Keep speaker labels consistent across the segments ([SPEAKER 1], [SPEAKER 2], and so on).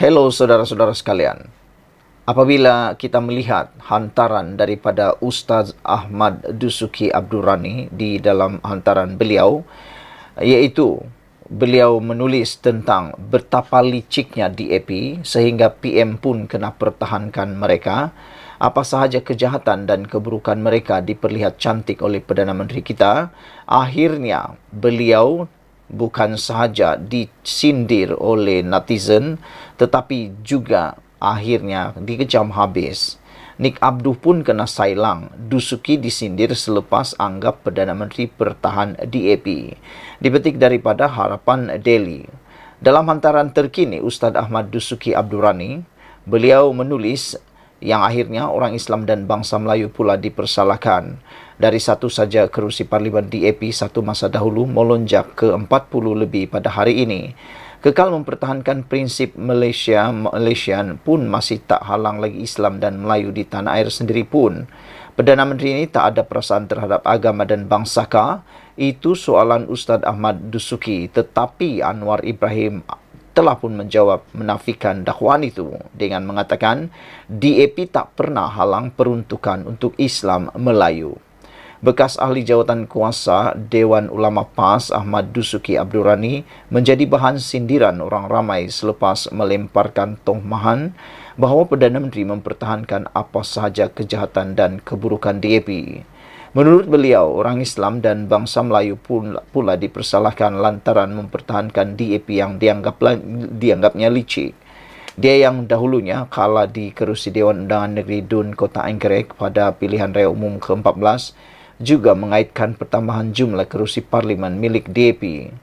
[SPEAKER 1] Hello saudara-saudara sekalian. Apabila kita melihat hantaran daripada Ustaz Ahmad Dusuki Abdurrani di dalam hantaran beliau, iaitu beliau menulis tentang betapa liciknya DAP sehingga PM pun kena pertahankan mereka. Apa sahaja kejahatan dan keburukan mereka diperlihat cantik oleh Perdana Menteri kita. Akhirnya beliau bukan sahaja disindir oleh netizen, tetapi juga akhirnya dikejam habis. Nik Abduh pun kena sailang. Dusuki disindir selepas anggap Perdana Menteri bertahan DAP. Dipetik daripada Harapan Daily. Dalam hantaran terkini Ustaz Ahmad Dusuki Abdurrani, beliau menulis yang akhirnya orang Islam dan bangsa Melayu pula dipersalahkan. Dari satu saja kerusi Parlimen DAP satu masa dahulu melonjak ke 40 lebih pada hari ini. Kekal mempertahankan prinsip Malaysian pun masih tak halang lagi Islam dan Melayu di tanah air sendiri pun. Perdana Menteri ini tak ada perasaan terhadap agama dan bangsakah? Itu soalan Ustaz Ahmad Dusuki, tetapi Anwar Ibrahim telah pun menjawab menafikan dakwaan itu dengan mengatakan DAP tak pernah halang peruntukan untuk Islam Melayu. Bekas ahli jawatan kuasa Dewan Ulama PAS Ahmad Dusuki Abdurrani menjadi bahan sindiran orang ramai selepas melemparkan tuhmahan bahawa Perdana Menteri mempertahankan apa sahaja kejahatan dan keburukan DAP. Menurut beliau, orang Islam dan bangsa Melayu pula dipersalahkan lantaran mempertahankan DAP yang dianggapnya licik. Dia yang dahulunya kalah di kerusi Dewan Undangan Negeri Dun Kota Anggerek pada pilihan raya umum ke-14 juga mengaitkan pertambahan jumlah kerusi parlimen milik DAP.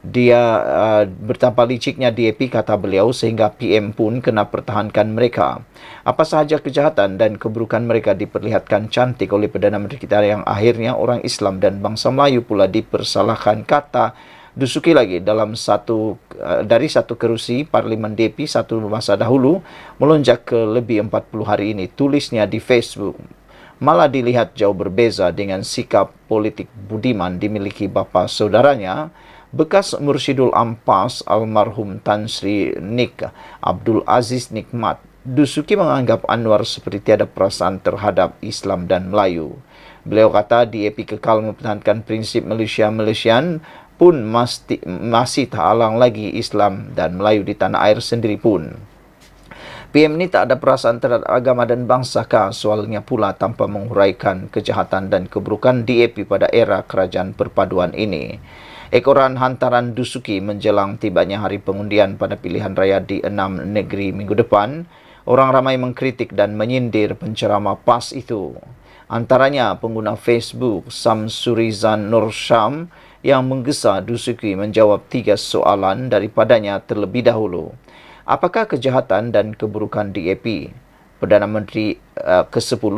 [SPEAKER 1] Dia betapa liciknya DAP, kata beliau, sehingga PM pun kena pertahankan mereka. Apa sahaja kejahatan dan keburukan mereka diperlihatkan cantik oleh Perdana Menteri kita yang akhirnya orang Islam dan bangsa Melayu pula dipersalahkan, kata Dusuki lagi. Dari satu kerusi Parlimen DAP satu masa dahulu melonjak ke lebih 40 hari ini, tulisnya di Facebook. Malah dilihat jauh berbeza dengan sikap politik budiman dimiliki bapa saudaranya, bekas Mursyidul Ampas almarhum Tan Sri Nik Abdul Aziz Nikmat. Dusuki menganggap Anwar seperti tiada perasaan terhadap Islam dan Melayu. Beliau kata DAP kekal mempertahankan prinsip Malaysian pun masih tak halang lagi Islam dan Melayu di tanah air sendiri pun. PM ini tak ada perasaan terhadap agama dan bangsakah? Soalnya pula tanpa menguraikan kejahatan dan keburukan DAP pada era kerajaan perpaduan ini. Ekoran hantaran Dusuki menjelang tibanya hari pengundian pada pilihan raya di 6 negeri minggu depan. Orang ramai mengkritik dan menyindir penceramah PAS itu. Antaranya pengguna Facebook Samsurizan Nur Syam yang menggesa Dusuki menjawab 3 soalan daripadanya terlebih dahulu. Apakah kejahatan dan keburukan DAP? Perdana Menteri ke-10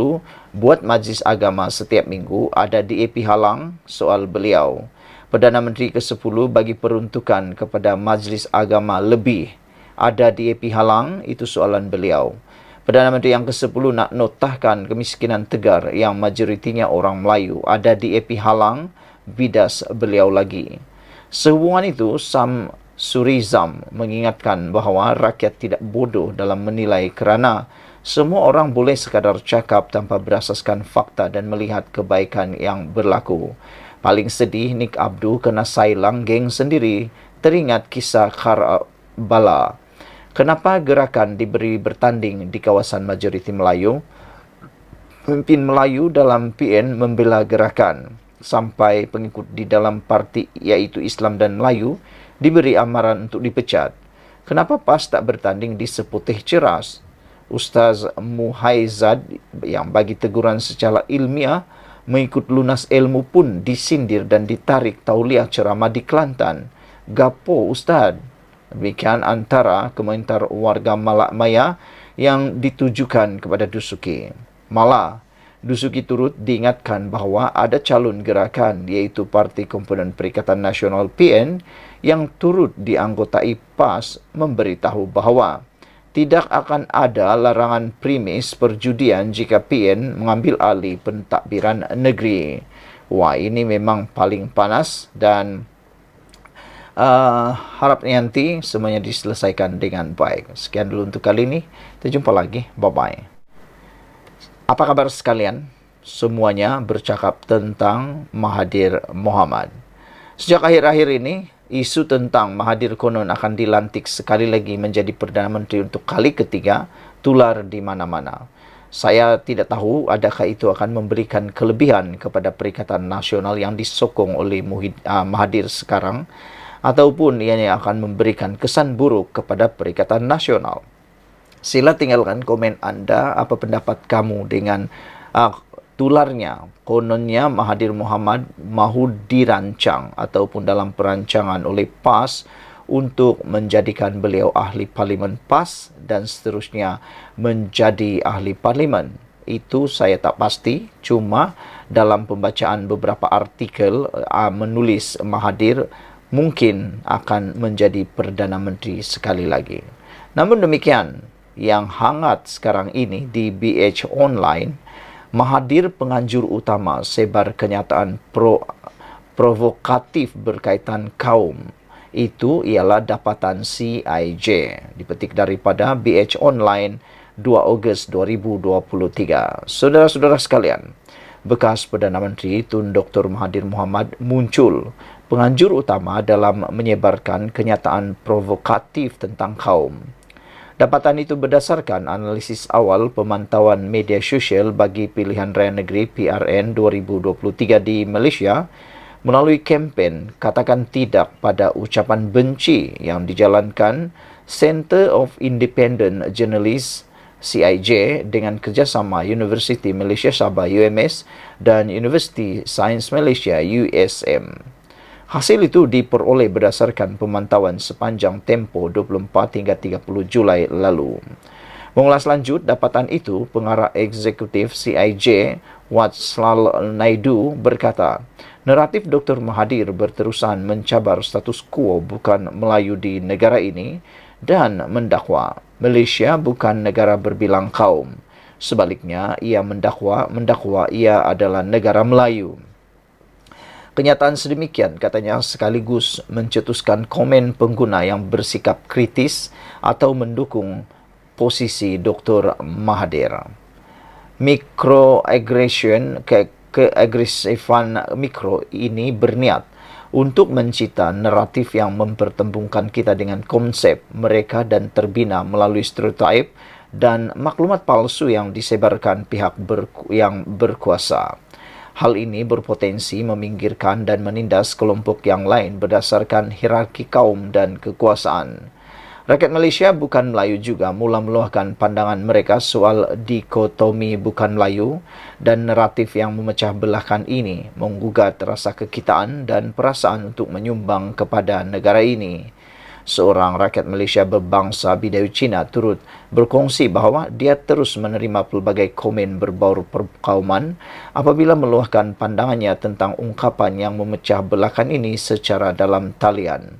[SPEAKER 1] buat majlis agama setiap minggu, ada DAP halang? Soal beliau. Perdana Menteri ke-10 bagi peruntukan kepada majlis agama lebih, ada DAP halang? Itu soalan beliau. Perdana Menteri yang ke-10 nak notahkan kemiskinan tegar yang majoritinya orang Melayu, ada DAP halang? Bidas beliau lagi. Sehubungan itu, Surizam mengingatkan bahawa rakyat tidak bodoh dalam menilai kerana semua orang boleh sekadar cakap tanpa berasaskan fakta dan melihat kebaikan yang berlaku. Paling sedih, Nik Abduh kena sailang geng sendiri. Teringat kisah Karbala. Kenapa gerakan diberi bertanding di kawasan majoriti Melayu? Pemimpin Melayu dalam PN membela gerakan sampai pengikut di dalam parti iaitu Islam dan Melayu diberi amaran untuk dipecat. Kenapa PAS tak bertanding di Seputih Ceras? Ustaz Muhaizad yang bagi teguran secara ilmiah mengikut lunas ilmu pun disindir dan ditarik tauliah ceramah di Kelantan. Gapo Ustaz? Demikian antara komentar warga Malak Maya yang ditujukan kepada Dusuki. Malah, Dusuki turut diingatkan bahawa ada calon gerakan iaitu Parti Komponen Perikatan Nasional PN yang turut dianggotai PAS memberitahu bahawa tidak akan ada larangan primis perjudian jika PN mengambil alih pentadbiran negeri. Wah, ini memang paling panas dan Harap nanti semuanya diselesaikan dengan baik. Sekian dulu untuk kali ini. Kita jumpa lagi. Bye-bye. Apa kabar sekalian? Semuanya bercakap tentang Mahathir Mohamad. Sejak akhir-akhir ini, isu tentang Mahathir konon akan dilantik sekali lagi menjadi Perdana Menteri untuk kali ketiga tular di mana-mana. Saya tidak tahu adakah itu akan memberikan kelebihan kepada Perikatan Nasional yang disokong oleh Mahathir sekarang, ataupun ianya akan memberikan kesan buruk kepada Perikatan Nasional. Sila tinggalkan komen Anda, apa pendapat kamu dengan tularnya. Kononnya Mahathir Mohamad mahu dirancang ataupun dalam perancangan oleh PAS untuk menjadikan beliau ahli parlimen PAS dan seterusnya menjadi ahli parlimen. Itu saya tak pasti, cuma dalam pembacaan beberapa artikel menulis Mahathir mungkin akan menjadi Perdana Menteri sekali lagi. Namun demikian, yang hangat sekarang ini di BH Online, Mahathir penganjur utama sebar kenyataan provokatif berkaitan kaum. Itu ialah dapatan CIJ. Dipetik daripada BH Online 2 Ogos 2023. Saudara-saudara sekalian, bekas Perdana Menteri Tun Dr. Mahathir Mohamad muncul penganjur utama dalam menyebarkan kenyataan provokatif tentang kaum. Dapatan itu berdasarkan analisis awal pemantauan media sosial bagi pilihan raya negeri PRN 2023 di Malaysia melalui kempen Katakan Tidak pada ucapan benci yang dijalankan Centre of Independent Journalists CIJ dengan kerjasama Universiti Malaysia Sabah UMS dan University Science Malaysia USM. Hasil itu diperoleh berdasarkan pemantauan sepanjang tempoh 24 hingga 30 Julai lalu. Mengulas lanjut dapatan itu, pengarah eksekutif CIJ Watslal Naidu berkata, naratif Dr. Mahathir berterusan mencabar status quo bukan Melayu di negara ini dan mendakwa Malaysia bukan negara berbilang kaum. Sebaliknya, ia mendakwa ia adalah negara Melayu. Kenyataan sedemikian, katanya, sekaligus mencetuskan komen pengguna yang bersikap kritis atau mendukung posisi Dr. Mahathir. Microaggression, keagresifan mikro ini berniat untuk mencipta naratif yang mempertembungkan kita dengan konsep mereka dan terbina melalui stereotip dan maklumat palsu yang disebarkan pihak yang berkuasa. Hal ini berpotensi meminggirkan dan menindas kelompok yang lain berdasarkan hierarki kaum dan kekuasaan. Rakyat Malaysia bukan Melayu juga mula meluahkan pandangan mereka soal dikotomi bukan Melayu dan naratif yang memecah belahkan ini menggugat rasa kekitaan dan perasaan untuk menyumbang kepada negara ini. Seorang rakyat Malaysia berbangsa Bidayuh Cina turut berkongsi bahawa dia terus menerima pelbagai komen berbau perkauman apabila meluahkan pandangannya tentang ungkapan yang memecah belahkan ini secara dalam talian.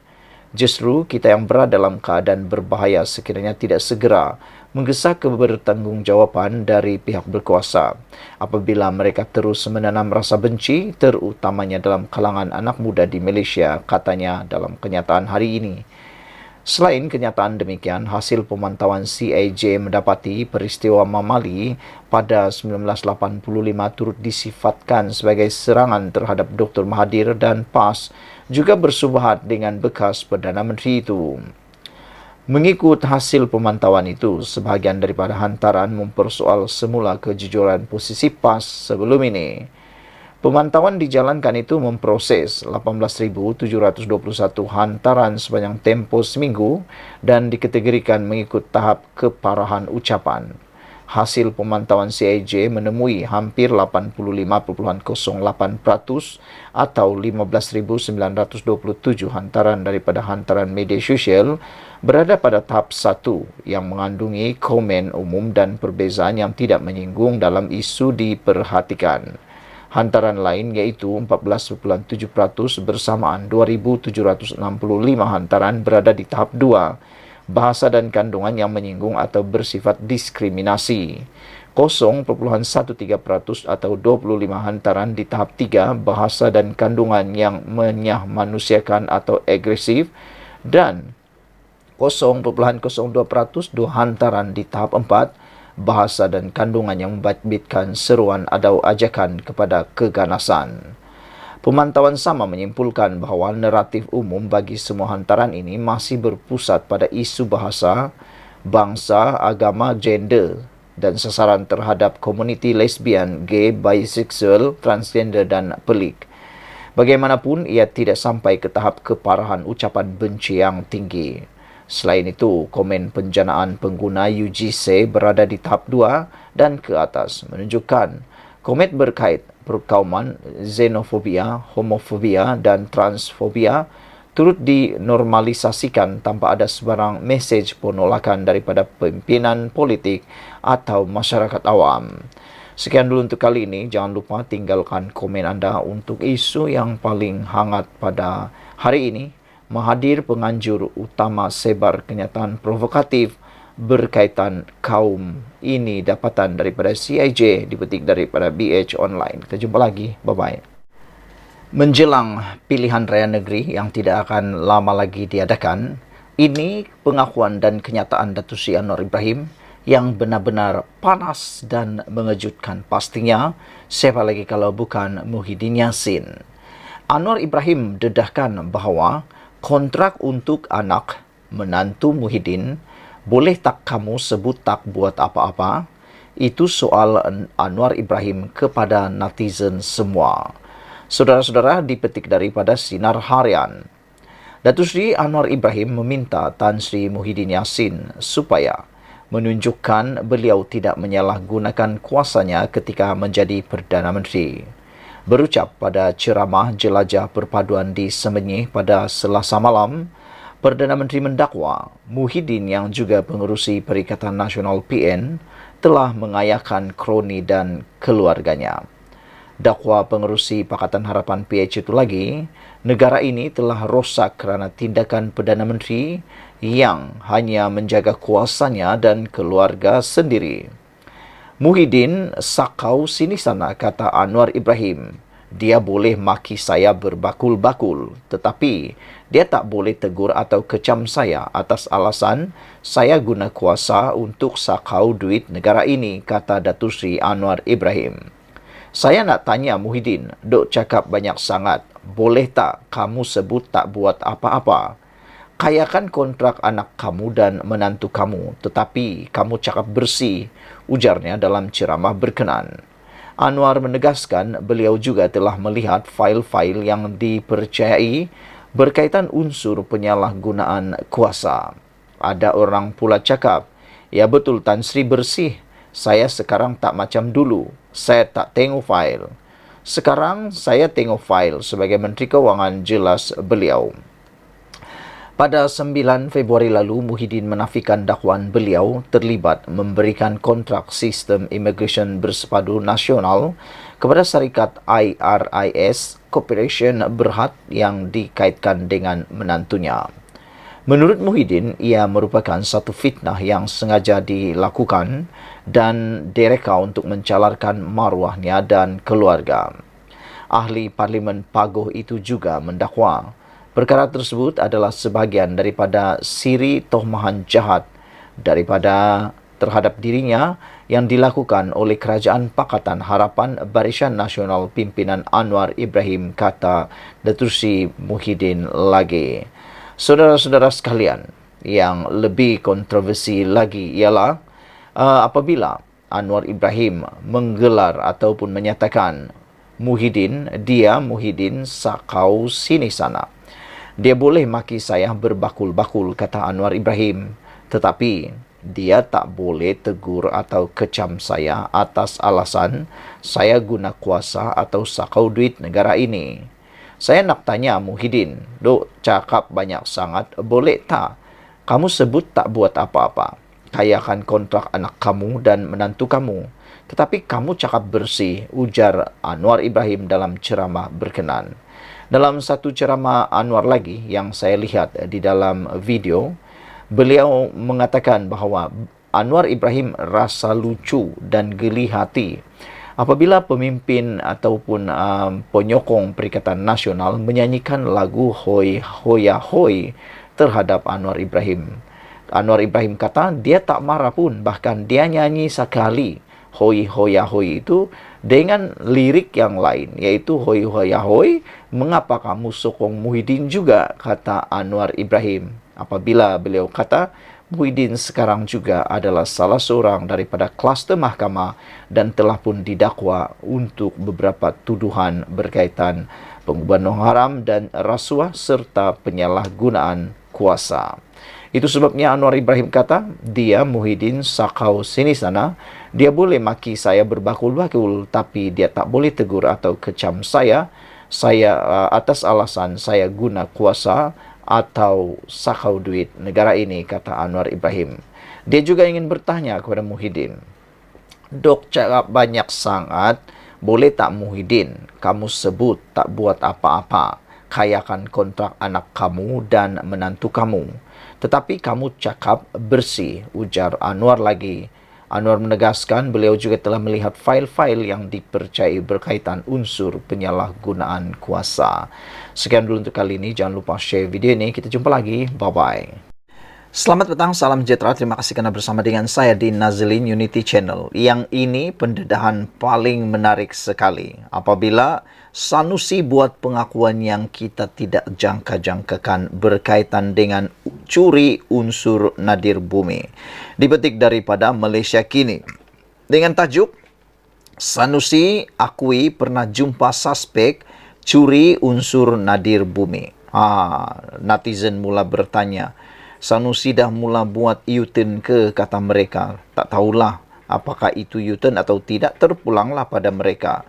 [SPEAKER 1] Justru kita yang berada dalam keadaan berbahaya sekiranya tidak segera menggesa kebertanggungjawaban dari pihak berkuasa apabila mereka terus menanam rasa benci, terutamanya dalam kalangan anak muda di Malaysia, katanya dalam kenyataan hari ini. Selain kenyataan demikian, hasil pemantauan CIJ mendapati peristiwa Mamali pada 1985 turut disifatkan sebagai serangan terhadap Dr. Mahathir dan PAS juga bersubahat dengan bekas Perdana Menteri itu. Mengikut hasil pemantauan itu, sebahagian daripada hantaran mempersoal semula kejujuran posisi PAS sebelum ini. Pemantauan dijalankan itu memproses 18,721 hantaran sepanjang tempoh seminggu dan dikategorikan mengikut tahap keparahan ucapan. Hasil pemantauan CIJ menemui hampir 85.08% atau 15,927 hantaran daripada hantaran media sosial berada pada tahap 1 yang mengandungi komen umum dan perbezaan yang tidak menyinggung dalam isu diperhatikan. Hantaran lain iaitu 14,7% bersamaan 2,765 hantaran berada di tahap 2, bahasa dan kandungan yang menyinggung atau bersifat diskriminasi. 0.13% atau 25 hantaran di tahap 3 bahasa dan kandungan yang menyahmanusiakan atau agresif, dan 0.02% 2 hantaran di tahap 4 bahasa dan kandungan yang membabitkan seruan atau ajakan kepada keganasan. Pemantauan sama menyimpulkan bahawa naratif umum bagi semua hantaran ini masih berpusat pada isu bahasa, bangsa, agama, gender dan sasaran terhadap komuniti lesbian, gay, bisexual, transgender dan pelik. Bagaimanapun, ia tidak sampai ke tahap keparahan ucapan benci yang tinggi. Selain itu, komen penjanaan pengguna UGC berada di tahap 2 dan ke atas menunjukkan komen berkait perkauman, xenofobia, homofobia dan transfobia turut dinormalisasikan tanpa ada sebarang mesej penolakan daripada pimpinan politik atau masyarakat awam. Sekian dulu untuk kali ini. Jangan lupa tinggalkan komen anda untuk isu yang paling hangat pada hari ini. Mahathir penganjur utama sebar kenyataan provokatif berkaitan kaum ini dapatan daripada CIJ, dipetik daripada BH Online. Kita jumpa lagi. Bye-bye. Menjelang pilihan raya negeri yang tidak akan lama lagi diadakan, ini pengakuan dan kenyataan Datuk Seri Anwar Ibrahim yang benar-benar panas dan mengejutkan pastinya, siapa lagi kalau bukan Muhyiddin Yassin. Anwar Ibrahim dedahkan bahawa kontrak untuk anak menantu Muhyiddin boleh tak kamu sebut tak buat apa-apa. Itu soal Anwar Ibrahim kepada netizen semua. Saudara-saudara, dipetik daripada Sinar Harian. Datuk Seri Anwar Ibrahim meminta Tan Sri Muhyiddin Yassin supaya menunjukkan beliau tidak menyalahgunakan kuasanya ketika menjadi Perdana Menteri. Berucap pada ceramah jelajah perpaduan di Semenyih pada Selasa malam, Perdana Menteri mendakwa Muhyiddin yang juga pengerusi Perikatan Nasional PN telah mengayakan kroni dan keluarganya. Dakwa pengerusi Pakatan Harapan PH itu lagi, negara ini telah rosak kerana tindakan Perdana Menteri yang hanya menjaga kuasanya dan keluarga sendiri. Muhyiddin sakau sini sana, kata Anwar Ibrahim. Dia boleh maki saya berbakul-bakul, tetapi dia tak boleh tegur atau kecam saya atas alasan saya guna kuasa untuk sakau duit negara ini, kata Datuk Seri Anwar Ibrahim. Saya nak tanya Muhyiddin, dok cakap banyak sangat. Boleh tak kamu sebut tak buat apa-apa? Kayakan kontrak anak kamu dan menantu kamu, tetapi kamu cakap bersih, ujarnya dalam ceramah berkenan. Anwar menegaskan beliau juga telah melihat fail-fail yang dipercayai berkaitan unsur penyalahgunaan kuasa. Ada orang pula cakap, ya betul Tan Sri bersih. Saya sekarang tak macam dulu. Saya tak tengok fail. Sekarang saya tengok fail sebagai Menteri Kewangan, jelas beliau. Pada 9 Februari lalu, Muhyiddin menafikan dakwaan beliau terlibat memberikan kontrak sistem imigresen bersepadu nasional kepada syarikat IRIS Corporation Berhad yang dikaitkan dengan menantunya. Menurut Muhyiddin, ia merupakan satu fitnah yang sengaja dilakukan dan direka untuk mencalarkan maruahnya dan keluarga. Ahli Parlimen Pagoh itu juga mendakwa perkara tersebut adalah sebahagian daripada siri tohmahan jahat daripada terhadap dirinya yang dilakukan oleh Kerajaan Pakatan Harapan Barisan Nasional pimpinan Anwar Ibrahim, kata Datuk Seri Muhyiddin lagi. Saudara-saudara sekalian, yang lebih kontroversi lagi ialah apabila Anwar Ibrahim menggelar ataupun menyatakan Muhyiddin sakau sini sana. Dia boleh maki saya berbakul-bakul, kata Anwar Ibrahim, tetapi dia tak boleh tegur atau kecam saya atas alasan saya guna kuasa atau sakau duit negara ini. Saya nak tanya Muhyiddin, dok cakap banyak sangat, boleh tak kamu sebut tak buat apa-apa? Kayakan kontrak anak kamu dan menantu kamu, tetapi kamu cakap bersih, ujar Anwar Ibrahim dalam ceramah berkenan. Dalam satu ceramah Anwar lagi yang saya lihat di dalam video, beliau mengatakan bahawa Anwar Ibrahim rasa lucu dan geli hati apabila pemimpin ataupun penyokong Perikatan Nasional menyanyikan lagu Hoi Hoya Hoi terhadap Anwar Ibrahim. Anwar Ibrahim kata dia tak marah pun, bahkan dia nyanyi sekali Hoi Hoya Hoi itu dengan lirik yang lain, yaitu Hoi Hoya Hoi, mengapa kamu sokong Muhyiddin juga, kata Anwar Ibrahim. Apabila beliau kata Muhyiddin sekarang juga adalah salah seorang daripada kluster mahkamah dan telah pun didakwa untuk beberapa tuduhan berkaitan pengubahan haram dan rasuah serta penyalahgunaan kuasa. Itu sebabnya Anwar Ibrahim kata, dia Muhyiddin sakau sini sana, dia boleh maki saya berbakul-bakul, tapi dia tak boleh tegur atau kecam saya atas alasan saya guna kuasa atau sakau duit negara ini, kata Anwar Ibrahim. Dia juga ingin bertanya kepada Muhyiddin, dok cakap banyak sangat, boleh tak Muhyiddin kamu sebut tak buat apa-apa, kayakan kontrak anak kamu dan menantu kamu, tetapi kamu cakap bersih, ujar Anwar lagi. Anwar menegaskan beliau juga telah melihat fail-fail yang dipercayai berkaitan unsur penyalahgunaan kuasa. Sekian dulu untuk kali ini. Jangan lupa share video ini. Kita jumpa lagi. Bye-bye. Selamat petang, salam sejahtera. Terima kasih karena bersama dengan saya di Nazlin Unity Channel. Yang ini pendedahan paling menarik sekali. Apabila Sanusi buat pengakuan yang kita tidak jangka-jangkakan berkaitan dengan curi unsur nadir bumi. Dipetik daripada Malaysia Kini. Dengan tajuk, Sanusi akui pernah jumpa suspek curi unsur nadir bumi. Netizen mula bertanya, Sanusi dah mula buat U-turn ke, kata mereka. Tak tahulah apakah itu U-turn atau tidak, terpulanglah pada mereka.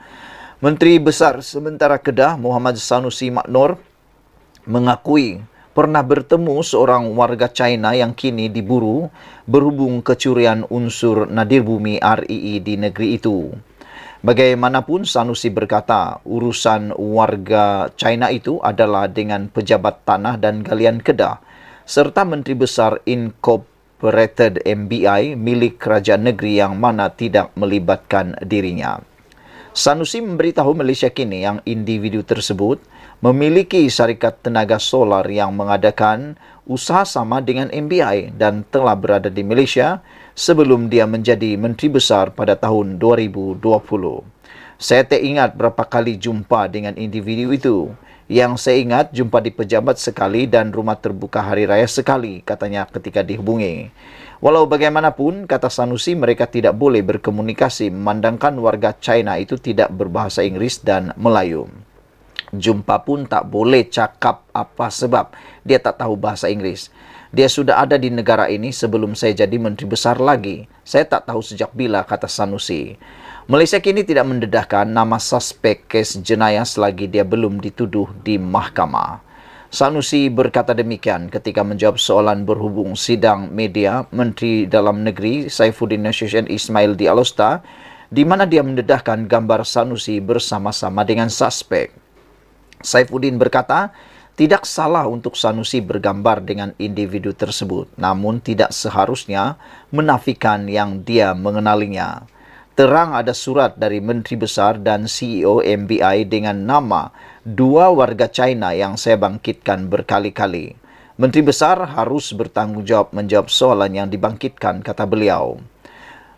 [SPEAKER 1] Menteri Besar Sementara Kedah Muhammad Sanusi Maknor mengakui pernah bertemu seorang warga China yang kini diburu berhubung kecurian unsur nadir bumi REE di negeri itu. Bagaimanapun, Sanusi berkata urusan warga China itu adalah dengan pejabat tanah dan galian Kedah serta Menteri Besar Incorporated MBI milik kerajaan negeri yang mana tidak melibatkan dirinya. Sanusi memberitahu Malaysia Kini yang individu tersebut memiliki syarikat tenaga solar yang mengadakan usaha sama dengan MBI dan telah berada di Malaysia sebelum dia menjadi Menteri Besar pada tahun 2020. Saya tak ingat berapa kali jumpa dengan individu itu. Yang saya ingat, jumpa di pejabat sekali dan rumah terbuka hari raya sekali, katanya ketika dihubungi. Walau bagaimanapun, kata Sanusi, mereka tidak boleh berkomunikasi memandangkan warga China itu tidak berbahasa Inggeris dan Melayu. Jumpa pun tak boleh cakap apa sebab dia tak tahu bahasa Inggeris. Dia sudah ada di negara ini sebelum saya jadi Menteri Besar lagi. Saya tak tahu sejak bila, kata Sanusi. Malaysia Kini tidak mendedahkan nama suspek kes jenayah selagi dia belum dituduh di mahkamah. Sanusi berkata demikian ketika menjawab soalan berhubung sidang media Menteri Dalam Negeri Saifuddin Nasution Ismail di Alosta, di mana dia mendedahkan gambar Sanusi bersama-sama dengan suspek. Saifuddin berkata, tidak salah untuk Sanusi bergambar dengan individu tersebut, namun tidak seharusnya menafikan yang dia mengenalinya. Terang ada surat dari Menteri Besar dan CEO MBI dengan nama dua warga China yang saya bangkitkan berkali-kali. Menteri Besar harus bertanggungjawab menjawab soalan yang dibangkitkan, kata beliau.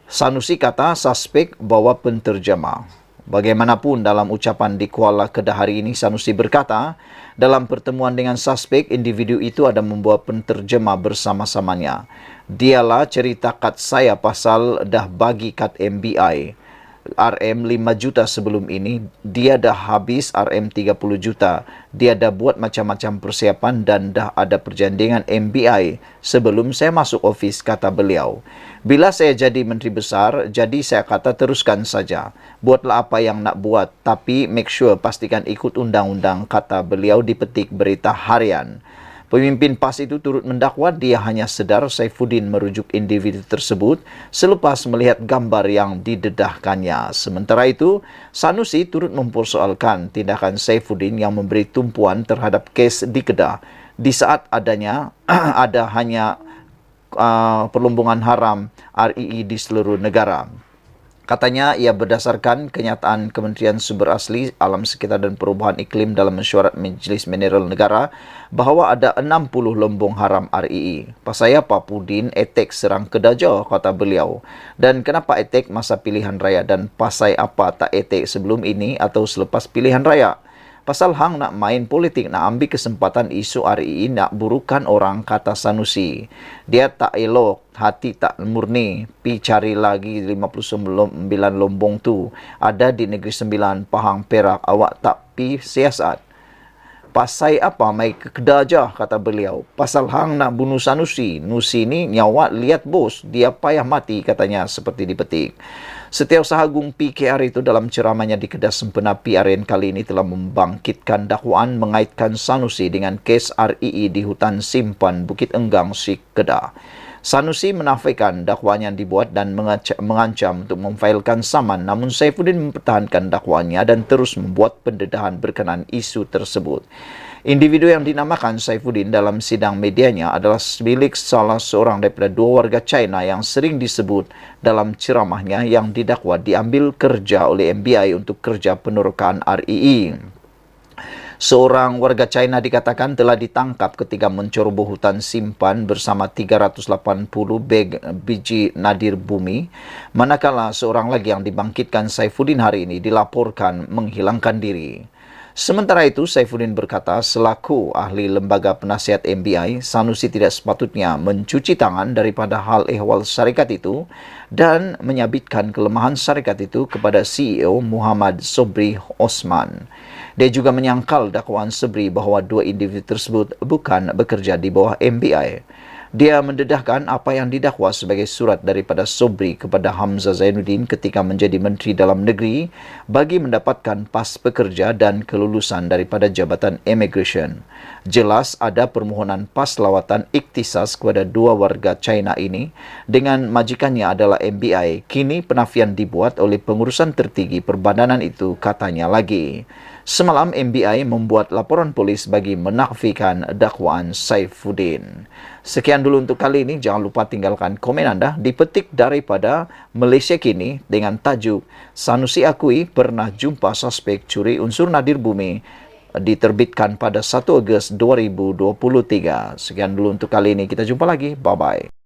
[SPEAKER 1] Sanusi kata suspek bawa penterjemah. Bagaimanapun, dalam ucapan di Kuala Kedah hari ini, Sanusi berkata, dalam pertemuan dengan suspek, individu itu ada membawa penterjemah bersama-samanya. Dialah cerita kad saya pasal dah bagi kad MBI. RM 5 juta sebelum ini, dia dah habis RM 30 juta. Dia dah buat macam-macam persiapan dan dah ada perjanjian dengan MBI sebelum saya masuk ofis, kata beliau. Bila saya jadi Menteri Besar, jadi saya kata teruskan saja. Buatlah apa yang nak buat, tapi make sure pastikan ikut undang-undang, kata beliau dipetik Berita Harian. Pemimpin PAS itu turut mendakwa dia hanya sedar Saifuddin merujuk individu tersebut selepas melihat gambar yang didedahkannya. Sementara itu, Sanusi turut mempersoalkan tindakan Saifuddin yang memberi tumpuan terhadap kes di Kedah di saat ada hanya perlumbungan haram REE di seluruh negara. Katanya ia berdasarkan kenyataan Kementerian Sumber Asli, Alam Sekitar dan Perubahan Iklim dalam mesyuarat Majlis Mineral Negara bahawa ada 60 lumbung haram REE. Pasal apa Pudin etek serang Kedaja, kata beliau. Dan kenapa etek masa pilihan raya dan pasal apa tak etek sebelum ini atau selepas pilihan raya? Pasal hang nak main politik, nak ambil kesempatan isu REE, nak burukan orang, kata Sanusi. Dia tak elok, hati tak murni, pi cari lagi 59 lombong tu. Ada di Negeri Sembilan, Pahang, Perak, awak tak pi siasat. Pasal apa mai ke Kedah, kata beliau. Pasal hang nak bunuh Sanusi. Nusi ni nyawa lihat bos, dia payah mati, katanya seperti dipetik. Setiausaha Agung PKR itu dalam ceramahnya di Kedah Sempena PRN kali ini telah membangkitkan dakwaan mengaitkan Sanusi dengan kes REE di hutan simpan Bukit Enggang, Sik, Kedah. Sanusi menafikan dakwaan yang dibuat dan mengancam untuk memfailkan saman, namun Saifuddin mempertahankan dakwaannya dan terus membuat pendedahan berkenaan isu tersebut. Individu yang dinamakan Saifuddin dalam sidang medianya adalah milik salah seorang daripada 2 warga China yang sering disebut dalam ceramahnya yang didakwa diambil kerja oleh MBI untuk kerja penerokan REE. Seorang warga China dikatakan telah ditangkap ketika menceroboh hutan simpan bersama 380 beg biji nadir bumi, manakala seorang lagi yang dibangkitkan Saifuddin hari ini dilaporkan menghilangkan diri. Sementara itu, Saifuddin berkata selaku ahli lembaga penasihat MBI, Sanusi tidak sepatutnya mencuci tangan daripada hal ehwal syarikat itu dan menyabitkan kelemahan syarikat itu kepada CEO Muhammad Sobri Osman. Dia juga menyangkal dakwaan Sobri bahawa 2 individu tersebut bukan bekerja di bawah MBI. Dia mendedahkan apa yang didakwa sebagai surat daripada Sobri kepada Hamzah Zainuddin ketika menjadi Menteri Dalam Negeri bagi mendapatkan pas pekerja dan kelulusan daripada Jabatan Immigration. Jelas ada permohonan pas lawatan iktisas kepada 2 warga China ini dengan majikannya adalah MBI. Kini penafian dibuat oleh pengurusan tertinggi perbadanan itu, katanya lagi. Semalam MBI membuat laporan polis bagi menafikan dakwaan Saifuddin. Sekian dulu untuk kali ini. Jangan lupa tinggalkan komen anda. Dipetik daripada Malaysia Kini dengan tajuk Sanusi akui pernah jumpa suspek curi unsur nadir bumi, diterbitkan pada 1 Ogos 2023. Sekian dulu untuk kali ini. Kita jumpa lagi. Bye-bye.